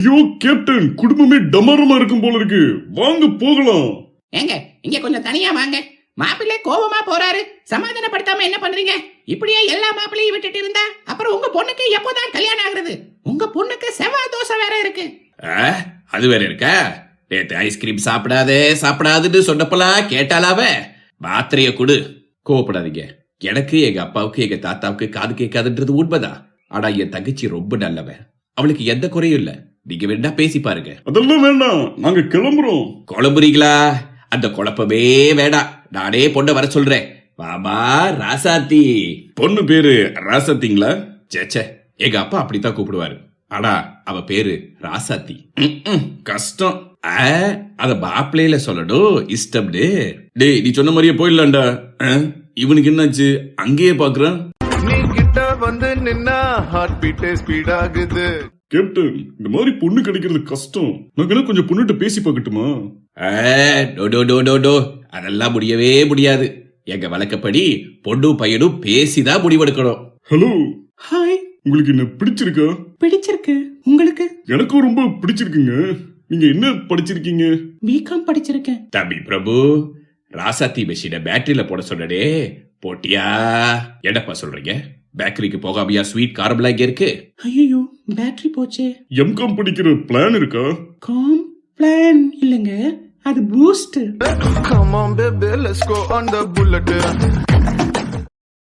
ஐயோ கேப்டன், குடும்பமே டமாரமா இருக்கும் போல இருக்கு. வாங்க போகலாம். ஏங்க இங்க கொஞ்சம் தனியா வாங்க. மாப்பிள்ளை கோபமா போறாரு, சமாதானப்படுத்தாம என்ன பண்றீங்க? இப்படியே எல்லா மாப்பிள்ளையும் விட்டுட்டு இருந்தா அப்புறம் உங்க பொண்ணுக்கு எப்போதான் கல்யாணம் ஆகுறது? உங்க பொண்ணுக்கு செவ்வாய் தோசை வேற இருக்கு. அது வேற இருக்கா? நேத்து ஐஸ்கிரீம் சாப்பிடாதுன்னு சொன்னப்பலாம் கேட்டாலாவ மாத்திரைய கொடு. கோவப்படாதீங்க. எனக்கு எங்க அப்பாவுக்கு எங்க தாத்தாவுக்கு காது கேட்காதுன்றது உண்மைதான். ஆனா என் தங்கச்சி ரொம்ப நல்லவன், அவளுக்கு எந்த குறையும் இல்ல. நீங்க வேணா பேசி பாருங்க. அதெல்லாம் வேண்டாம், நாங்க கிளம்புறோம். குழம்புறீங்களா? அந்த குழப்பமே வேண்டாம், நானே பொண்ணை வர சொல்றேன். வாமா ராசாத்தி. பொண்ணு பேரு ராசாத்திங்களா? சேச்சே, எங்க அப்பா அப்படித்தான் கூப்பிடுவாரு. ஆனா அவ பேரு ராசாத்தி. கஷ்டம். அத மாப்பிள்ளையில சொல்லணும் இஷ்டம்னு. டேய், நீ சொன்ன மாதிரியே போயிடலாம்டா. இவனுக்கு என்னாச்சு? அங்கேயே பாக்குறான். நீ கிட்ட வந்து நின்னா ஹார்ட் பீட்டே ஸ்பீட் ஆகுது. கேப்டன், இந்த மாதிரி பொண்ணு கிடைக்கிறது கஷ்டம். நாங்க கொஞ்சம் பொண்ணுகிட்ட பேசி பார்க்கட்டுமா? அதெல்லாம் முடியவே முடியாது. எங்க வழக்கப்படி பொண்ணு பையனும் பேசிதான் முடிவெடுக்கணும். ஹலோ. ஹாய். உங்களுக்கு என்ன பிடிச்சிருக்கா? பிடிச்சிருக்கு. உங்களுக்கு? எனக்கும் ரொம்ப பிடிச்சிருக்குங்க. நீங்க என்ன படிச்சிருக்கீங்க? பிகாம் படிச்சிருக்கேன். தம்பி பிரபு, ராசாத்தி மெஷினை பேட்டரியில போட சொன்னடே, போட்டியா? என்னப்பா சொல்றீங்க? பேக்கரிக்கு போகாமையா ஸ்வீட் காரம்லாம் இங்க இருக்கு? ஐயோ, பேட்டரி போச்சே. எம்காம் படிக்கிற பிளான் இருக்கா? காம் பிளான் இல்லங்க, அது boost. Come on baby, let's go on the bullet.